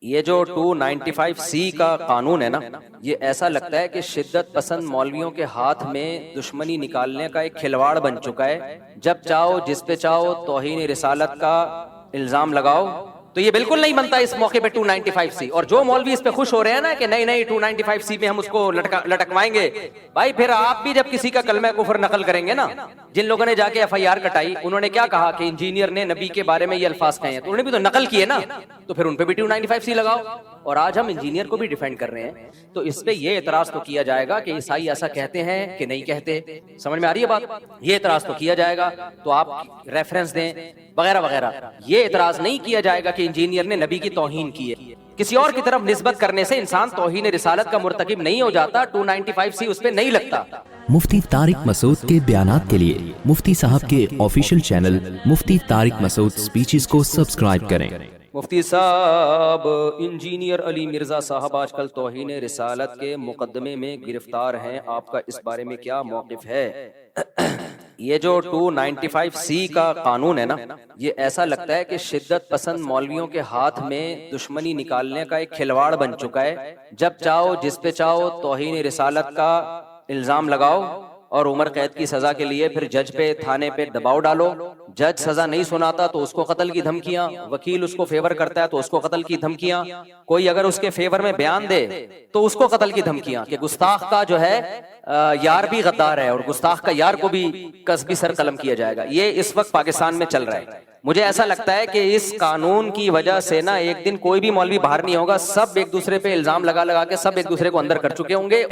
یہ جو 295C کا قانون ہے نا، یہ ایسا لگتا ہے کہ شدت پسند مولویوں کے ہاتھ میں دشمنی نکالنے کا ایک کھلواڑ بن چکا ہے۔ جب چاہو جس پہ چاہو توہین رسالت کا الزام لگاؤ، تو یہ بالکل نہیں بنتا اس موقع پہ 295C۔ اور جو مولوی اس پہ خوش ہو رہے ہیں نا کہ نہیں نہیں 295C میں ہم اس کو لٹکوائیں گے، بھائی پھر آپ بھی جب کسی کا کلمہ کفر نقل کریں گے نا، جن لوگوں نے جا کے FIR کٹائی، انہوں نے کیا کہا کہ انجینئر نے نبی کے بارے میں یہ الفاظ کہے ہیں، تو انہوں نے بھی تو نقل کیے نا، تو پھر ان پہ بھی 295C لگاؤ۔ اور آج ہم انجینئر کو بھی ڈیفینڈ کر رہے ہیں، تو اس پہ یہ اعتراض تو کیا جائے گا کہ عیسائی ایسا کہتے ہیں کہ نہیں کہتے۔ سمجھ میں آ رہی ہے بات؟ یہ اعتراض تو کیا جائے گا، تو آپ ریفرنس دیں وغیرہ وغیرہ۔ یہ اعتراض نہیں کیا جائے گا کہ انجینئر نے نبی کی توہین کی ہے۔ کسی اور کی طرف نسبت کرنے سے انسان توہین رسالت کا مرتکب نہیں ہو جاتا، 295C اس پہ نہیں لگتا۔ مفتی طارق مسعود کے بیانات کے لیے مفتی صاحب کے آفیشیل چینل مفتی طارق مسعود سپیچز کو سبسکرائب کریں۔ مفتی صاحب، انجینئر علی مرزا صاحب آج کل توہین رسالت کے مقدمے میں گرفتار ہیں، آپ کا اس بارے میں کیا موقف ہے؟ یہ جو 295C کا قانون ہے نا، یہ ایسا لگتا ہے کہ شدت پسند مولویوں کے ہاتھ میں دشمنی نکالنے کا ایک کھلواڑ بن چکا ہے۔ جب چاہو جس پہ چاہو توہین رسالت کا الزام لگاؤ، اور عمر قید کی سزا کے لیے پھر جج پہ تھانے پہ دباؤ ڈالو۔ جج سزا نہیں سناتا تو اس کو قتل کی دھمکیاں، وکیل اس کو فیور کرتا ہے تو اس کو قتل کی دھمکیاں، کوئی اگر اس کے فیور میں بیان دے تو اس کو قتل کی دھمکیاں، کہ گستاخ کا جو ہے یار بھی غدار ہے اور گستاخ کا یار کو بھی قصبی سر قلم کیا جائے گا۔ یہ اس وقت پاکستان میں چل رہا ہے۔ مجھے ایسا لگتا ہے کہ اس قانون کی وجہ سے نا ایک دن کوئی بھی مولوی باہر نہیں ہوگا، سب ایک دوسرے پہ الزام لگا لگا کے سب ایک دوسرے کو اندر کر چکے ہوں گے۔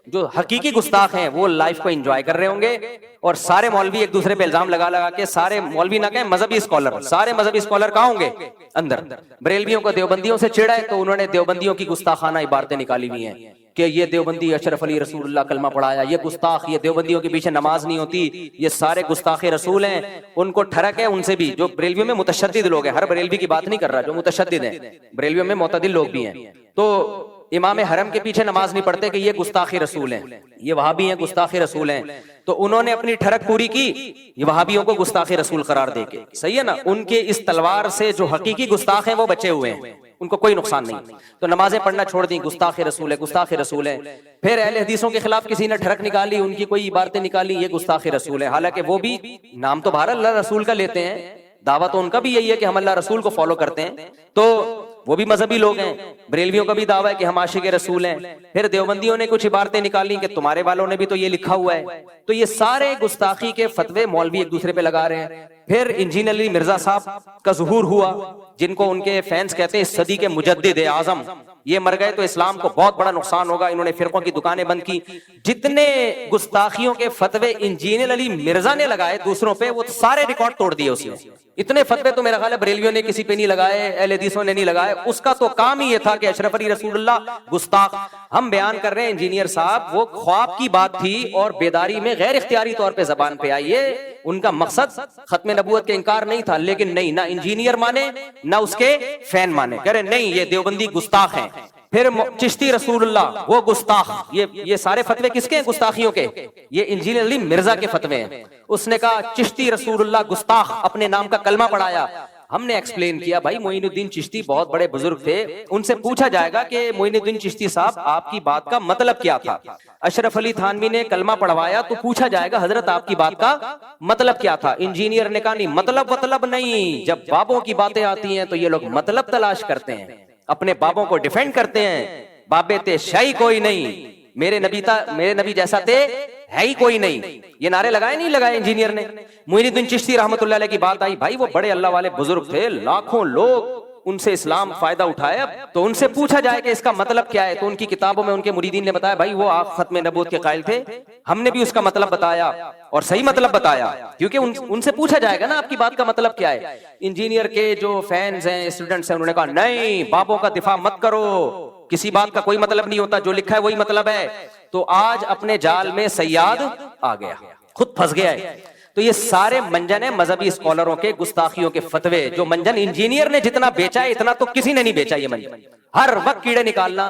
جو حقیقی گستاخ ہیں وہ لائف کو انجوائے کر رہے ہوں گے، اور سارے مولوی ایک دوسرے پہ الزام لگا لگا کے، سارے مولوی نہ کہیں مذہبی اسکالر، سارے مذہبی اسکالر کہاں ہوں گے؟ اندر۔ بریلویوں کو دیوبندیوں سے چڑھا ہے تو انہوں نے دیوبندیوں کی گستاخانہ عبارتیں نکالی ہوئی ہیں کہ یہ دیوبندی اشرف علی رسول اللہ کلمہ پڑھایا، یہ گستاخ، یہ دیوبندیوں کے پیچھے نماز نہیں ہوتی، یہ سارے گستاخ رسول ہیں۔ ان کو ٹھڑک ہے ان سے بھی، جو بریلویوں میں متشدد لوگ ہیں، ہر بریلوی کی بات نہیں کر رہا، جو متشدد ہیں، بریلویوں میں معتدل لوگ بھی ہیں، تو امام حرم کے پیچھے نماز نہیں پڑھتے کہ یہ گستاخی رسول ہیں، یہ وہابی ہیں گستاخی رسول ہیں، تو انہوں نے اپنی ٹھڑک پوری کی یہ وہابیوں کو گستاخی رسول قرار دے کے۔ صحیح ہے نا؟ ان کے اس تلوار سے جو حقیقی گستاخ ہیں وہ بچے ہوئے ہیں، ان کو کوئی نقصان نہیں، تو نمازیں پڑھنا چھوڑ دیں، گستاخ رسول ہے گستاخ رسول ہے۔ پھر اہل حدیثوں کے خلاف کسی نے ٹھڑک نکالی، ان کی کوئی عبارتیں نکالی، یہ گستاخ رسول ہے، حالانکہ وہ بھی نام تو بہر اللہ رسول کا لیتے ہیں، دعویٰ تو ان کا بھی یہی ہے کہ ہم اللہ رسول کو فالو کرتے ہیں، تو وہ بھی مذہبی لوگ ہیں۔ بریلویوں کا بھی دعویٰ ہے کہ ہم عاشق رسول ہیں۔ پھر دیوبندیوں نے کچھ عبارتیں نکالی کہ تمہارے والوں نے بھی تو یہ لکھا ہوا ہے، تو یہ سارے گستاخی کے فتوے مولوی ایک دوسرے پہ لگا رہے ہیں۔ پھر انجینئر علی مرزا صاحب کا ظہور ہوا، جن کو ان کے فینس کہتے ہیں صدی کے مجدد اعظم، یہ مر گئے تو اسلام کو بہت بڑا نقصان ہوگا، انہوں نے فرقوں کی دکانیں بند کی۔ جتنے گستاخیوں کے فتوے انجینئر علی مرزا نے لگائے دوسروں پہ، وہ سارے ریکارڈ توڑ دیے اس نے۔ اتنے فتوے تو میرا خیال ہے بریلویوں نے کسی پہ نہیں لگائے، اہل حدیثوں نے نہیں لگائے، اس کا تو کام ہی یہ تھا کہ اشرف علی رسول اللہ گستاخ۔ ہم بیان کر رہے ہیں انجینئر صاحب، وہ خواب کی بات تھی اور بیداری میں غیر اختیاری طور پہ زبان پہ آئی ہے، ان کا مقصد ختم نبوت کے انکار نہیں تھا، لیکن نہیں، نہ انجینئر مانے نہ اس کے فین مانے، کہہ رہے نہیں یہ دیوبندی گستاخ ہیں۔ پھر چشتی رسول اللہ وہ گستاخ، یہ سارے فتوے کس کے ہیں گستاخیوں کے؟ یہ انجینئر علی مرزا کے فتوے ہیں۔ اس نے کہا چشتی رسول اللہ گستاخ، اپنے نام کا کلمہ پڑھایا۔ ہم نے ایکسپلین کیا بھائی معین الدین چشتی بہت بڑے بزرگ تھے، ان سے پوچھا جائے گا کہ معین الدین چشتی صاحب آپ کی بات کا مطلب کیا تھا؟ اشرف علی تھانوی نے کلمہ پڑھوایا تو پوچھا جائے گا حضرت آپ کی بات کا مطلب کیا تھا؟ انجینئر نے کہا نہیں، مطلب نہیں، جب بابوں کی باتیں آتی ہیں تو یہ لوگ مطلب تلاش کرتے ہیں، اپنے بابوں کو ڈیفینڈ کرتے ہیں، بابے تے شاہی کوئی نہیں، میرے نبی جیسا تے ہے ہی کوئی نہیں، یہ نعرے لگائے نہیں لگائے انجینئر نے۔ معین الدین چشتی رحمۃ اللہ علیہ کی بات آئی، بھائی وہ بڑے اللہ والے بزرگ تھے، لاکھوں لوگ ان سے اسلام فائدہ اٹھایا، تو ان سے پوچھا جائے کہ اس کا مطلب کیا ہے، تو ان کی کتابوں میں ان کے مریدین نے بتایا بھائی وہ آپ ختم نبوت کے قائل تھے، ہم نے بھی اس کا مطلب بتایا اور صحیح مطلب بتایا، کیونکہ ان سے پوچھا جائے گا نا آپ کی بات کا مطلب کیا ہے۔ انجینئر کے جو فینز ہیں، اسٹوڈنٹس ہیں، انہوں نے کہا نہیں بابوں کا دفاع مت کرو، کسی بات کا کوئی مطلب نہیں ہوتا، جو لکھا ہے وہی مطلب ہے۔ تو آج اپنے جال میں سیاد آ گیا، خود پھنس گیا ہے۔ تو یہ سارے منجن ہیں مذہبی اسکالروں کے گستاخیوں کے فتوے، جو منجن انجینئر نے جتنا بیچا ہے اتنا تو کسی نے نہیں بیچا۔ یہ منجن ہر وقت کیڑے نکالنا،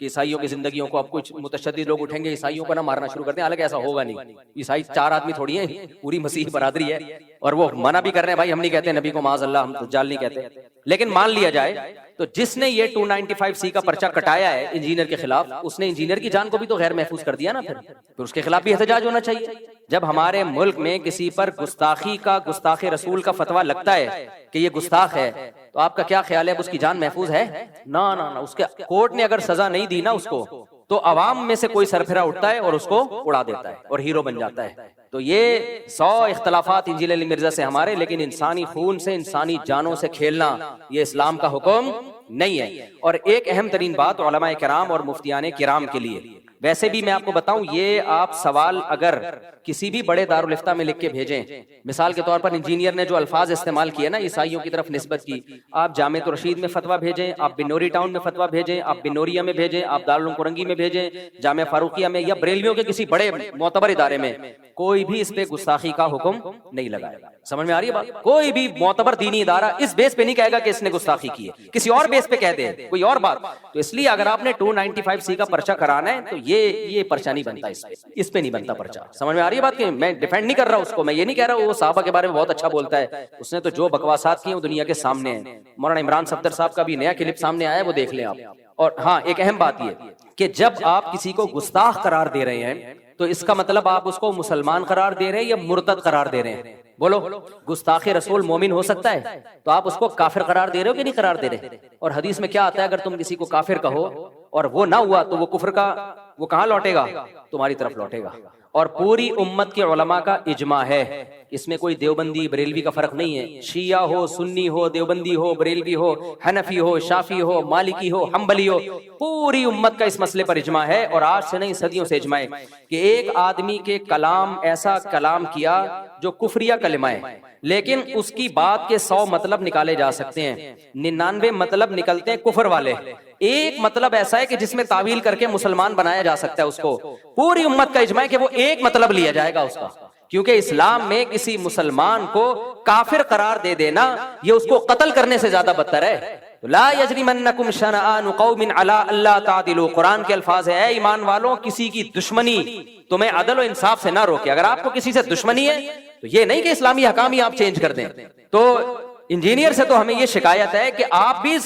کہ عیسائیوں کی زندگیوں کو اب کچھ متشدد لوگ اٹھیں گے عیسائیوں کو نہ مارنا شروع کر دیں، حالانکہ ایسا ہوگا نہیں. عیسائی 4 آدمی تھوڑی ہیں، پوری مسیحی برادری ہے، اور وہ منع بھی کر رہے ہیں. بھائی ہم نہیں کہتے نبی کو معاذ اللہ، ہم دجال نہیں کہتے، لیکن مان لیا جائے تو جس نے یہ 295C کا پرچہ کٹایا ہے انجینئر کے خلاف، اس نے انجینئر کی جان کو بھی تو غیر محفوظ کر دیا نا. پھر اس کے خلاف بھی احتجاج ہونا چاہیے. جب ہمارے ملک میں کسی پر گستاخی کا، گستاخ رسول کا فتویٰ لگتا ہے کہ یہ گستاخ ہے، تو آپ کا کیا خیال ہے اس کی جان محفوظ ہے؟ نہ نہ نہ. اس کے کورٹ نے اگر سزا نہیں دی نا اس کو، تو عوام میں سے کوئی سرفرا اٹھتا ہے اور اس کو اڑا دیتا ہے اور ہیرو بن جاتا ہے. تو یہ 100 اختلافات انجینئر علی مرزا سے ہمارے، لیکن انسانی خون سے، انسانی جانوں سے کھیلنا یہ اسلام کا حکم نہیں ہے. اور ایک اہم ترین بات علماء کرام اور مفتیان کرام کے لیے، ویسے بھی میں آپ کو بتاؤں، یہ آپ سوال اگر کسی بھی بڑے دارالفتہ میں لکھ کے بھیجیں، مثال کے طور پر انجینئر نے جو الفاظ استعمال کیے نا عیسائیوں کی طرف نسبت کی، آپ جامعۃ الرشید میں فتویٰ بھیجیں، آپ بنوری ٹاؤن میں فتویٰ بھیجیں، آپ بنوریا میں بھیجیں، آپ دارالعلوم کرنگی میں بھیجیں، جامعہ فاروقیہ میں، یا بریلویوں کے کسی بڑے معتبر ادارے میں، کوئی بھی اس پہ گستاخی کا حکم نہیں لگائے گا. سمجھ میں آ رہی ہے بات؟ کوئی بھی معتبر دینی ادارہ اس بیس پہ نہیں کہے گا کہ اس نے گستاخی کی ہے، کسی اور بیس پہ کہہ دے کوئی اور بات. تو اس لیے اگر آپ نے 295C کا پرچہ کرانا ہے تو یہ پرچہ نہیں بنتا، اس پہ نہیں بنتا پرچہ. سمجھ میں آ رہی ہے بات؟ کہ میں ڈیفینڈ نہیں کر رہا اس کو، میں یہ نہیں کہہ رہا وہ صحابہ کے بارے میں بہت اچھا بولتا ہے، اس نے تو جو بکواسات کی ہیں وہ دنیا کے سامنے ہیں. مولانا عمران صفدر صاحب کا بھی نیا کلپ سامنے آیا ہے، وہ دیکھ لیں آپ. اور ہاں ایک اہم بات یہ کہ جب آپ کسی کو گستاخ قرار دے رہے ہیں تو اس کا مطلب آپ اس کو مسلمان قرار دے رہے ہیں یا مرتد قرار دے رہے ہیں؟ بولو. گستاخ رسول مومن ہو سکتا ہے، تو آپ اس کو کافر قرار دے رہے ہو کہ نہیں قرار دے رہے؟ اور حدیث میں کیا آتا ہے، اگر تم کسی کو کافر کہو اور وہ نہ ہوا تو وہ کفر کا وہ کہاں لوٹے گا؟ تمہاری طرف لوٹے گا. اور پوری امت کے علماء کا اجماع ہے، اس میں کوئی دیوبندی بریلوی کا فرق نہیں ہے. شیعہ ہو، سنی ہو، دیوبندی ہو، بریلوی ہو، حنفی ہو، شافعی ہو، مالکی ہو، حنبلی ہو، پوری امت کا اس مسئلے پر اجماع ہے. اور آج سے نہیں صدیوں سے اجماع ہے کہ ایک آدمی کے کلام ایسا کلام کیا جو کفریہ کلمہ ہے، لیکن اس کی بات کے 100 مطلب نکالے جا سکتے ہیں، 99 مطلب نکلتے ہیں کفر والے. ایک مطلب ایسا ہے کہ جس میں تعویل کر کے مسلمان بنایا جا سکتا ہے اس کو. پوری امت کا اجماع ہے کہ وہ ایک مطلب لیا جائے گا اس کا، کیونکہ اسلام میں کسی مسلمان کو کافر قرار دے دینا یہ اس کو قتل کرنے سے زیادہ بدتر ہے. لا یجرمنکم شنآن قوم علی الا تعدلوا، قرآن کے الفاظ ہے، اے ایمان والوں کسی کی دشمنی تمہیں عدل و انصاف سے نہ روکے. اگر آپ کو کسی سے دشمنی ہے تو یہ نہیں کہ اسلامی حکام ہی آپ چینج کر دیں. تو انجینئر سے تو ہمیں یہ شکایت ہے کہ آپ بھی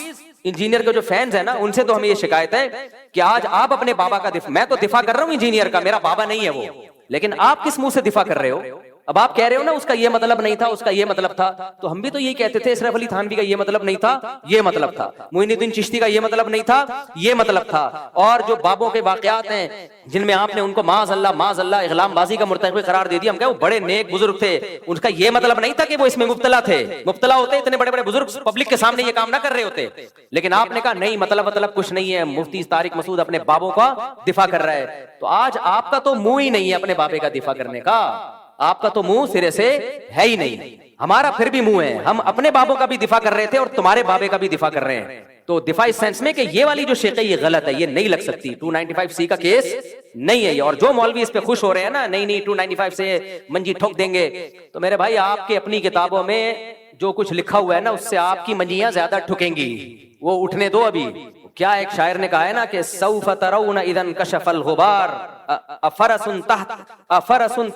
انجینئر کے جو فینز ہیں نا ان سے تو ہمیں یہ شکایت ہے کہ آج آپ اپنے بابا کا دفاع، میں تو دفاع کر رہا ہوں انجینئر کا، میرا بابا نہیں ہے وہ، لیکن آپ کس منہ سے دفاع کر رہے ہو؟ اب آپ کہہ رہے ہو نا اس کا یہ مطلب نہیں تھا، اس کا یہ مطلب تھا، تو ہم بھی تو یہی کہتے تھے اشرف علی تھانوی کا یہ مطلب نہیں تھا، یہ مطلب تھا. معین الدین چشتی کا یہ مطلب نہیں تھا، یہ مطلب تھا. اور جو بابوں کے واقعات ہیں جن میں آپ نے ان کو معاذ اللہ اغلام بازی کا مرتکب قرار دے دیا، ہم کہے وہ بڑے نیک بزرگ تھے، ان کا یہ مطلب نہیں تھا کہ وہ اس میں مبتلا تھے. مبتلا ہوتے اتنے بڑے بڑے بزرگ پبلک کے سامنے یہ کام نہ کر رہے ہوتے. لیکن آپ نے کہا نہیں مطلب کچھ نہیں ہے، مفتی طارق مسعود اپنے بابوں کا دفاع کر رہا ہے. تو آج آپ کا تو منہ ہی نہیں ہے اپنے بابے کا دفاع کرنے کا، آپ کا تو منہ سرے سے ہے ہی نہیں. ہمارا پھر بھی منہ ہے، ہم اپنے بابوں کا بھی دفاع کر رہے تھے اور تمہارے بابے کا بھی دفاع کر رہے ہیں. تو دفاع اس سینس میں کہ یہ والی جو شیخ ہے یہ غلط ہے، یہ نہیں لگ سکتی، 295C کا کیس نہیں ہے یہ. اور جو مولوی اس پہ خوش ہو رہے ہیں نا نہیں 295 سے منجی ٹھوک دیں گے، تو میرے بھائی آپ کے اپنی کتابوں میں جو کچھ لکھا ہوا ہے نا اس سے آپ کی منجیاں زیادہ ٹھکیں گی، وہ اٹھنے دو. ابھی کیا ایک شاعر نے کہا ہے نا کہ سوف ترون اذا انکشف الغبار افرس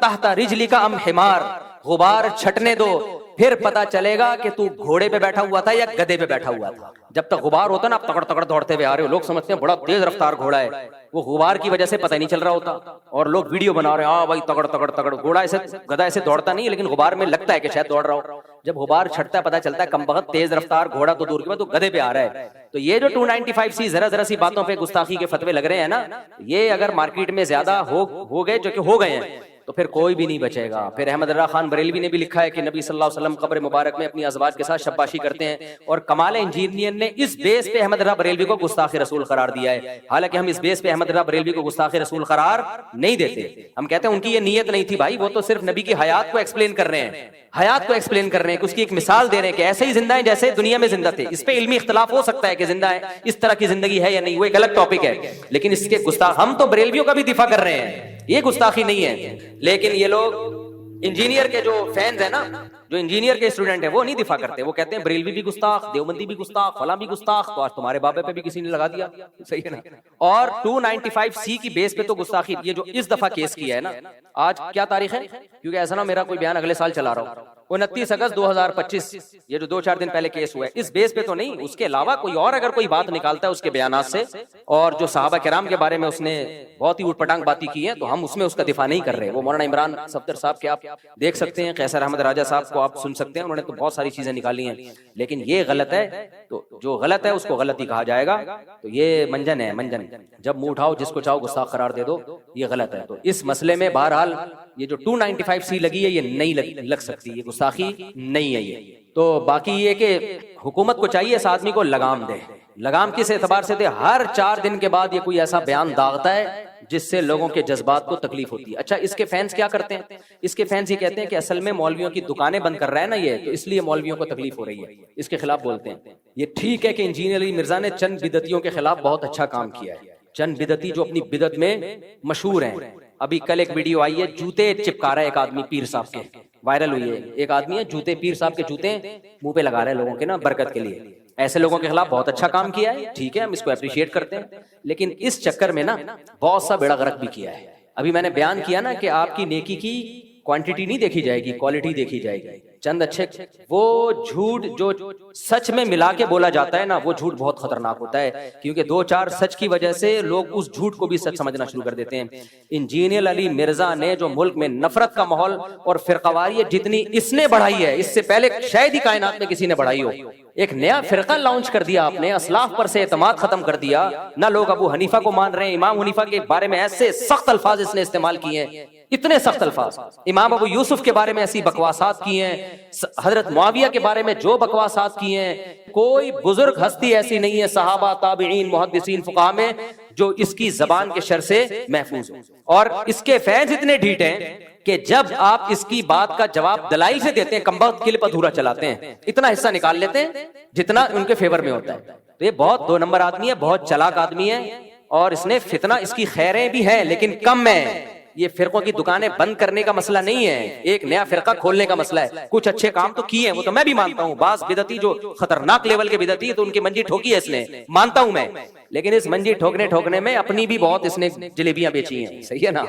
تحت رجلک ام حمار. غبار چھٹنے دو پھر پتا چلے گا کہ تو گھوڑے پہ بیٹھا ہوا تھا یا گدھے پہ بیٹھا ہوا تھا. جب تک غبار ہوتا نا آپ تکڑ تکڑ دوڑتے ہوئے آ رہے ہو، لوگ سمجھتے ہیں بڑا تیز رفتار گھوڑا ہے، وہ غبار کی وجہ سے پتہ نہیں چل رہا ہوتا. اور لوگ ویڈیو بنا رہے ہیں ہاں بھائی تکڑ تکڑ تکڑ، گھوڑا ایسے گدھا ایسے دوڑتا نہیں لیکن غبار میں لگتا ہے کہ شاید دوڑ رہا ہو. جب غبار چھٹتا ہے پتہ چلتا ہے کم بخت تیز رفتار گھوڑا تو دور کی بات تو گدھے پہ آ رہا ہے. تو یہ جو 295C ذرا سی باتوں پہ گستاخی کے فتوے لگ رہے ہیں نا، یہ اگر مارکیٹ میں زیادہ ہو گئے جو کہ ہو گئے ہیں تو پھر کوئی بھی نہیں بچے گا. پھر احمد رضا خان بریلوی نے بھی لکھا ہے کہ نبی صلی اللہ علیہ وسلم قبر مبارک میں اپنی ازواج کے ساتھ شباشی کرتے ہیں، اور کمال انجینئر نے اس بیس پہ احمد رضا بریلوی کو گستاخ رسول قرار دیا ہے. حالانکہ ہم اس بیس پہ احمد رضا بریلوی کو گستاخ رسول قرار نہیں دیتے. ہم کہتے ہیں ان کی یہ نیت نہیں تھی بھائی، وہ تو صرف نبی کی حیات کو ایکسپلین کر رہے ہیں، حیات کو ایکسپلین کر رہے ہیں، کہ اس کی ایک مثال دے رہے ہیں کہ ایسے ہی زندہ ہیں جیسے دنیا میں زندہ تھے. اس پہ علمی اختلاف ہو سکتا ہے کہ زندہ ہے اس طرح کی زندگی ہے یا نہیں، وہ ایک الگ ٹاپک ہے. لیکن اس کے گستاخ ہم تو بریلویوں کا بھی دفاع کر رہے ہیں، یہ گستاخی نہیں ہے. لیکن یہ لوگ انجینئر کے جو فینز ہیں نا، جو انجینئر کے اسٹوڈنٹ ہیں وہ نہیں دفاع کرتے, وہ کہتے ہیں بریلوی بھی گستاخ, دیوبندی بھی گستاخ, فلاں بھی گستاخ, تو آج تمہارے بابے پہ بھی کسی نے لگا دیا, صحیح ہے نا. اور 295C کی بیس پہ تو گستاخی, یہ جو اس دفعہ کیس کیا ہے نا, آج کیا تاریخ ہے, کیونکہ ایسا نہ میرا کوئی بیان اگلے سال چلا رہا ہوں, 29 اگست 2025, یہ جو 2-4 دن پہلے کیس ہوا ہے, اس بیس پہ تو نہیں, اس کے علاوہ کوئی اور اگر کوئی بات نکالتا ہے اس کے بیانات سے, اور جو صحابہ کرام کے بارے میں اس نے بہت ہی اوٹ پٹانگ باتیں کی ہیں, تو ہم اس میں اس کا دفاع نہیں کر رہے. وہ مولانا عمران صفدر صاحب کے آپ دیکھ سکتے ہیں, قیصر احمد راجہ صاحب کو آپ سن سکتے ہیں, انہوں نے تو بہت ساری چیزیں نکالی ہیں, لیکن یہ غلط ہے, تو جو غلط ہے اس کو غلط ہی کہا جائے گا. تو یہ منجن ہے, منجن, جب منہ اٹھاؤ جس کو چاہو گستاخ قرار دے دو, یہ غلط ہے. تو اس مسئلے میں بہرحال یہ جو 295C لگی ہے یہ نہیں لگ سکتی, یہ گستاخی نہیں ہے یہ. تو باقی یہ کہ حکومت کو چاہیے اس آدمی کو لگام دے. لگام کس اعتبار سے دے؟ ہر 4 دن کے بعد یہ کوئی ایسا بیان داغتا ہے جس سے لوگوں کے جذبات کو تکلیف ہوتی ہے. اچھا, اس کے فینس کیا کرتے ہیں؟ اس کے فینس یہ کہتے ہیں کہ اصل میں مولویوں کی دکانیں بند کر رہا ہے نا یہ, تو اس لیے مولویوں کو تکلیف ہو رہی ہے, اس کے خلاف بولتے ہیں. یہ ٹھیک ہے کہ انجینئر علی مرزا نے چند بدعتیوں کے خلاف بہت اچھا کام کیا ہے, چند بدعتی جو اپنی بدعت میں مشہور ہیں. ابھی کل ایک ویڈیو آئی ہے, جوتے چپکا رہا ہے ایک آدمی پیر صاحب کے, وائرل ہوئی ہے. ایک آدمی ہے جوتے, پیر صاحب کے جوتے منہ پہ لگا رہے ہیں لوگوں کے نا برکت کے لیے. ایسے لوگوں کے خلاف بہت اچھا کام کیا ہے, ٹھیک ہے, ہم اس کو اپریشیٹ کرتے ہیں, لیکن اس چکر میں نا بہت سا بیڑا غرق بھی کیا ہے. ابھی میں نے بیان کیا نا کہ آپ کی نیکی کی کوانٹٹی نہیں دیکھی جائے گی, کوالٹی دیکھی جائے گی. چند اچھے, وہ جھوٹ جو سچ میں ملا کے بولا جاتا ہے نا, وہ جھوٹ بہت خطرناک ہوتا ہے, کیونکہ 2-4 سچ کی وجہ سے لوگ اس جھوٹ کو بھی سچ سمجھنا شروع کر دیتے ہیں. انجینئر علی مرزا نے جو ملک میں نفرت کا ماحول اور فرقواریت جتنی اس نے بڑھائی ہے, اس سے پہلے شاید ہی کائنات میں کسی نے بڑھائی ہو. ایک نیا فرقہ لانچ کر دیا آپ نے, اسلاف پر سے اعتماد ختم کر دیا. نہ لوگ ابو حنیفہ کو مان رہے ہیں, امام حنیفہ کے بارے میں ایسے سخت الفاظ اس نے استعمال کیے ہیں, اتنے سخت الفاظ. امام ابو یوسف کے بارے میں ایسی بکواسات کی ہیں, حضرت معاویہ کے بارے میں جو بکواسات کی ہیں. کوئی بزرگ ہستی ایسی نہیں ہے صحابہ, تابعین, محدثین, فقہاء میں جو اس کی زبان کے شر سے محفوظ ہو. اور اس کے فینس اتنے ڈھیٹ ہیں کہ جب آپ اس کی بات کا جواب دلائل سے دیتے ہیں, کمبخت کلپ ادھورا چلاتے ہیں, اتنا حصہ نکال لیتے ہیں جتنا ان کے فیور میں ہوتا ہے. تو یہ بہت 2 نمبر آدمی ہے, بہت چلاک آدمی ہے, اور اس نے فتنہ, اس کی خیریں بھی ہیں لیکن کم ہیں. یہ فرقوں کی دکانیں بند کرنے کا مسئلہ نہیں ہے, ایک نیا فرقہ کھولنے کا مسئلہ ہے. کچھ اچھے کام تو کیے ہیں, وہ تو میں بھی مانتا ہوں. بعض بدعتی جو خطرناک لیول کے بدعتی ہے تو ان کی منجی ٹھوکی ہے اس نے, مانتا ہوں میں, لیکن اس منجی ٹھوکنے میں اپنی بھی بہت اس نے جلیبیاں بیچی ہیں, صحیح ہے نا,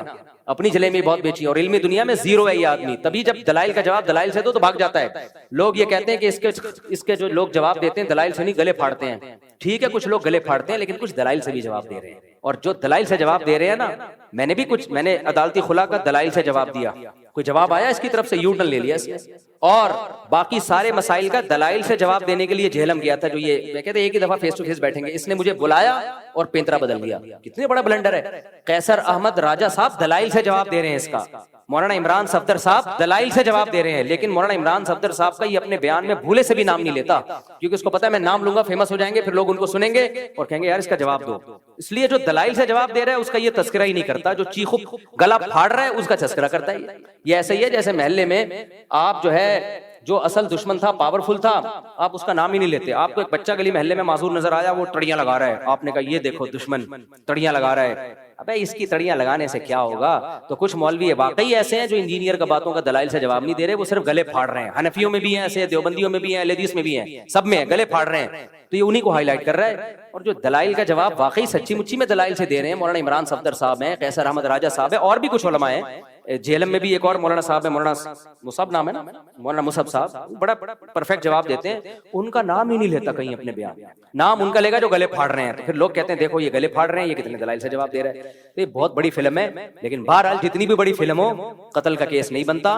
اپنی جلیبی بہت بیچی. اور علمی دنیا میں زیرو ہے یہ آدمی, تبھی جب دلائل کا جواب دلائل سے دو تو بھاگ جاتا ہے. لوگ یہ کہتے ہیں کہ اس کے جو لوگ جواب دیتے ہیں دلائل سے نہیں, گلے پھاڑتے ہیں. ٹھیک ہے, کچھ لوگ گلے پھاڑتے ہیں لیکن کچھ دلائل سے بھی جواب دے رہے ہیں. اور جو دلائل سے جواب دے رہے ہیں نا, میں نے عدالتی خلا کا دلائل سے جواب دیا, کوئی جواب آیا اس کی طرف سے, یو ٹرن لے لیا اس نے. اور باقی سارے مسائل کا دلائل سے جواب دینے کے لیے جہلم گیا تھا, جو یہ میں کہتے ہیں ایک ہی دفعہ فیس ٹو فیس بیٹھیں گے, اس نے مجھے بلایا اور پینترا بدل دیا. کتنے بڑا بلنڈر ہے. قیصر احمد راجہ صاحب دلائل سے جواب دے رہے ہیں اس کا, مولانا عمران صفدر صاحب دلائل سے جواب دے رہے ہیں, لیکن مولانا عمران صفدر صاحب کا یہ اپنے بیان میں بھولے سے بھی نام نہیں لیتا, کیونکہ اس کو پتا ہے میں نام لوں گا فیمس ہو جائیں گے, پھر لوگ ان کو سنیں گے اور کہیں گے یار اس کا جواب دو. اس لیے جو دلائل سے جواب دے رہا ہے اس کا یہ تذکرہ ہی نہیں کرتا, جو چیخو گلا پھاڑ رہا ہے اس کا تذکرہ کرتا ہے. یہ ایسے ہی ہے جیسے محلے میں آپ جو ہے, جو اصل دشمن تھا, پاورفل تھا, آپ اس کا نام ہی نہیں لیتے. آپ کو ایک بچہ گلی محلے میں معذور نظر آیا, وہ تڑیاں لگا رہا ہے, آپ نے کہا یہ دیکھو دشمن تڑیاں لگا رہا ہے. ابے اس کی تڑیاں لگانے سے کیا ہوگا. تو کچھ مولوی واقعی ایسے ہیں جو انجینئر کا باتوں کا دلائل سے جواب نہیں دے رہے, وہ صرف گلے پھاڑ رہے ہیں. حنفیوں میں بھی ہیں ایسے, دیوبندیوں میں بھی ہیں, اہل حدیث میں بھی ہیں, سب میں گلے پھاڑ رہے ہیں. تو یہ انہی کو ہائی لائٹ کر رہا ہے. اور جو دلائل کا جواب واقعی سچی مچی میں دلائل سے دے رہے ہیں, مولانا عمران صفدر صاحب ہیں, قیصر احمد راجہ صاحب ہیں, اور بھی کچھ علماء ہیں. جہلم میں بھی ایک اور مولانا صاحب ہے, مولانا مصعب نام ہے نا, مولانا مصعب صاحب بڑا پرفیکٹ جواب دیتے ہیں. ان کا نام ہی نہیں لیتا کہیں اپنے بیان, نام ان کا لے گا جو گلے پھاڑ رہے ہیں. تو پھر لوگ کہتے ہیں دیکھو یہ گلے پھاڑ رہے ہیں, یہ کتنے دلائل سے جواب دے رہے ہیں. یہ بہت بڑی فلم ہے, لیکن بہرحال جتنی بھی بڑی فلم ہو قتل کا کیس نہیں بنتا,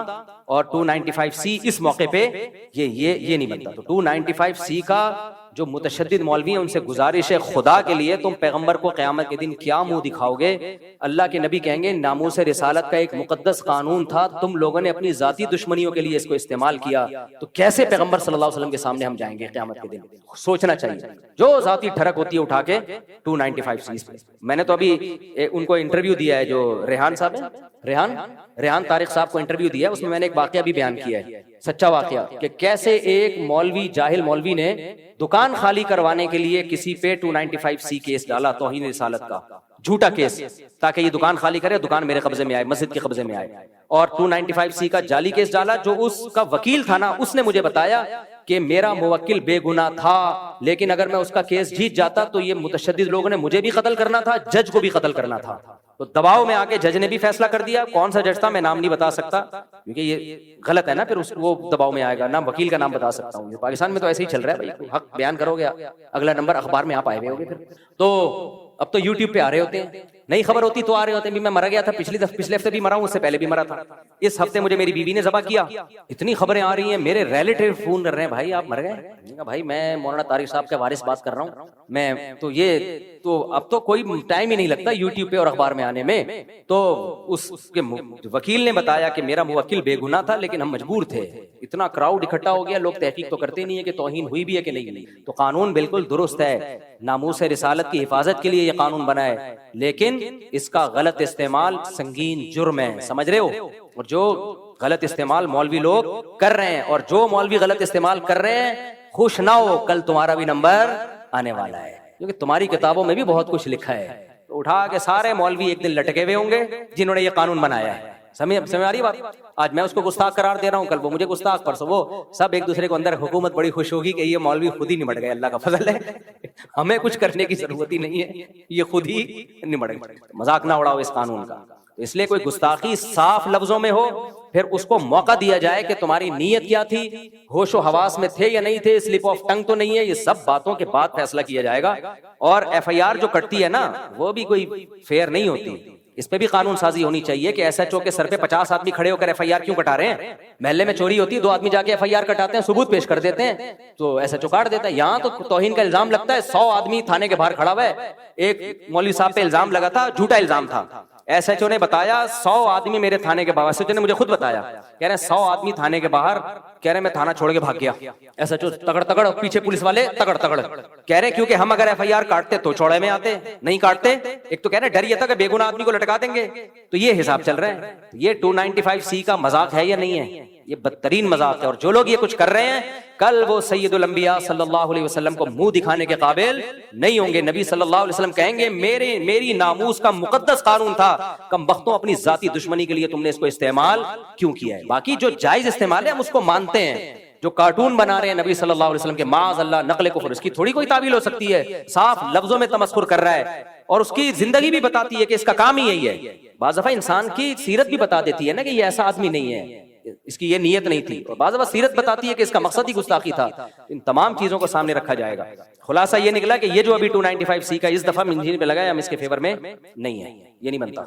اور 295C اس موقع پہ یہ نہیں بنتا. تو 295C کا جو متشدد مولوی ہیں ان سے گزارش ہے خدا کے لیے, تم پیغمبر کو قیامت کے دن کیا منہ دکھاؤ گے؟ اللہ کے نبی کہیں گے ناموس رسالت کا ایک مقدس قانون تھا, تم لوگوں نے اپنی ذاتی دشمنیوں کے لیے اس کو استعمال کیا, تو کیسے پیغمبر صلی اللہ علیہ وسلم کے سامنے ہم جائیں گے قیامت کے دن؟ سوچنا چاہیے. جو ذاتی ٹھڑک ہوتی ہے اٹھا کے 295C. میں نے تو ابھی ان کو انٹرویو دیا ہے, جو ریحان صاحب ہیں, ریحان طارق صاحب کو انٹرویو دیا ہے, اس میں میں نے ایک واقعہ بھی بیان کیا ہے, سچا واقعہ, کہ کیسے ایک مولوی, جاہل مولوی نے دکان خالی کروانے کے لیے کسی پہ 295C کیس ڈالا, توہین رسالت کا جھوٹا کیس, تاکہ یہ دکان خالی کرے, دکان میرے قبضے میں آئے, مسجد کے قبضے میں آئے. اور 295C کا جعلی کیس ڈالا. جو اس کا وکیل تھا نا, اس نے مجھے بتایا کہ میرا موکل بے گناہ تھا, لیکن اگر میں اس کا کیس جیت جاتا تو یہ متشدد لوگوں نے مجھے بھی قتل کرنا تھا, جج کو بھی قتل کرنا تھا. تو دباؤ میں آ کے جج نے بھی فیصلہ کر دیا. کون سا جج تھا میں نام نہیں بتا سکتا کیونکہ یہ غلط ہے نا, پھر وہ دباؤ میں آئے گا. نہ وکیل کا نام بتا سکتا ہوں. پاکستان میں تو ایسے ہی چل رہا ہے بھائی, حق بیان کرو گے اگلا نمبر اخبار میں آپ آئے ہوئے ہوگے. پھر تو اب تو یوٹیوب پہ آ رہے ہوتے ہیں, نئی خبر ہوتی تو آ رہے ہوتے ہیں. بھی میں مرا گیا تھا پچھلے ہفتے بھی مرا ہوں, اس سے پہلے بھی مرا تھا. اس ہفتے مجھے میری بیوی نے ذبح کیا. اتنی خبریں آ رہی ہیں, میرے ریلیٹیو فون کر رہے ہیں, بھائی آپ مر گئے. بھائی میں مولانا طارق صاحب کے وارث بات کر رہا ہوں میں, تو یہ تو اب تو کوئی ٹائم ہی نہیں لگتا یوٹیوب پہ اور اخبار میں آنے میں. تو اس کے وکیل نے بتایا کہ میرا موکل بے گناہ تھا لیکن ہم مجبور تھے. اتنا کراؤڈ اکٹھا ہو گیا, لوگ تحقیق تو کرتے نہیں ہے کہ توہین ہوئی بھی ہے کہ نہیں. تو قانون بالکل درست ہے, ناموس رسالت کی حفاظت کے لیے یہ قانون بنا ہے, لیکن اس کا غلط استعمال سنگین جرم ہے, سمجھ رہے ہو. اور جو غلط استعمال مولوی لوگ کر رہے ہیں, اور جو مولوی غلط استعمال کر رہے ہیں, خوش نہ ہو, کل تمہارا بھی نمبر آنے والا ہے, کیونکہ تمہاری کتابوں میں بھی بہت کچھ لکھا ہے. تو اٹھا کے سارے مولوی ایک دن لٹکے ہوئے ہوں گے جنہوں نے یہ قانون بنایا ہے. سمجھ آ رہی بات. آج میں اس کو گستاخ قرار دے رہا ہوں, کل وہ مجھے گستاخ, پرسوں وہ, سب ایک دوسرے کو اندر. حکومت بڑی خوش ہوگی کہ یہ مولوی خود ہی نمٹ گئے, اللہ کا فضل ہے, ہمیں کچھ کرنے کی ضرورت ہی نہیں ہے, یہ خود ہی نمٹ گئے. مذاق نہ اڑاؤ اس قانون کا. اس لیے کوئی گستاخی صاف لفظوں میں ہو, پھر اس کو موقع دیا جائے کہ تمہاری نیت کیا تھی, ہوش و حواس میں تھے یا نہیں تھے, سلپ آف ٹنگ تو نہیں ہے. یہ سب باتوں کے بعد فیصلہ کیا جائے گا. اور ایف آئی آر جو کٹتی ہے نا, وہ بھی کوئی فیئر نہیں ہوتی. اس پہ بھی قانون سازی ہونی چاہیے کہ ایس ایچ او کے سر پہ 50 آدمی کھڑے ہو کر ایف آئی آر کیوں کٹا رہے ہیں. محلے میں چوری ہوتی ہے, 2 آدمی جا کے ایف آئی آر کٹاتے ہیں, ثبوت پیش کر دیتے ہیں, تو ایس ایچ او کاٹ دیتا ہے. یہاں تو توہین کا الزام لگتا ہے, 100 آدمی تھانے کے باہر کھڑا ہوا ہے. ایک مولوی صاحب پہ الزام لگا تھا, جھوٹا الزام تھا. ایس ایچ او نے بتایا 100 آدمی میرے تھانے کے باہر, ایس ایچ او نے مجھے خود بتایا, کہہ رہے ہیں 100 آدمی تھانے کے باہر, کہہ رہے میں تھانہ چھوڑ کے بھاگ گیا. ایس ایچ او تگڑ تگڑ, پیچھے پولیس والے تگڑ تگڑ, کہہ رہے کیونکہ ہم اگر ایف آئی آر کاٹتے تو چوڑے میں آتے, نہیں کاٹتے. ایک تو کہہ رہے ڈر یہ تھا کہ بے گناہ آدمی کو لٹکا دیں گے. تو یہ حساب چل رہا ہے. یہ 295C کا مذاق ہے یا نہیں ہے؟ یہ بدترین مذاق ہے. اور جو لوگ یہ کچھ کر رہے ہیں, کل وہ سید الانبیاء صلی اللہ علیہ وسلم کو منہ دکھانے کے قابل نہیں ہوں گے. نبی صلی اللہ علیہ وسلم کہیں گے میری ناموس کا مقدس قانون تھا, کم بختوں اپنی ذاتی دشمنی کے لیے تم نے اس کو استعمال کیوں کیا ہے. باقی جو جائز استعمال ہے ہم اس کو مانتے ہیں. جو کارٹون بنا رہے ہیں نبی صلی اللہ علیہ وسلم کے, معاذ اللہ, نقل کفر, اس کی تھوڑی کوئی تعویل ہو سکتی ہے. صاف لفظوں میں تمسخر کر رہا ہے, اور اس کی زندگی بھی بتاتی ہے کہ اس کا کام ہی یہی ہے. بعض دفعہ انسان کی سیرت بھی بتا دیتی ہے نا کہ یہ ایسا آدمی نہیں ہے, اس کی یہ نیت نہیں تھی. اور بعض دفعہ سیرت بتاتی ہے کہ اس کا مقصد ہی گستاخی تھا. ان تمام چیزوں کو سامنے رکھا جائے گا. خلاصہ یہ نکلا کہ یہ جو ابھی 295C کا اس دفعہ انجین پہ لگا ہے, ہم اس کے فیور میں نہیں ہے, یہ نہیں بنتا.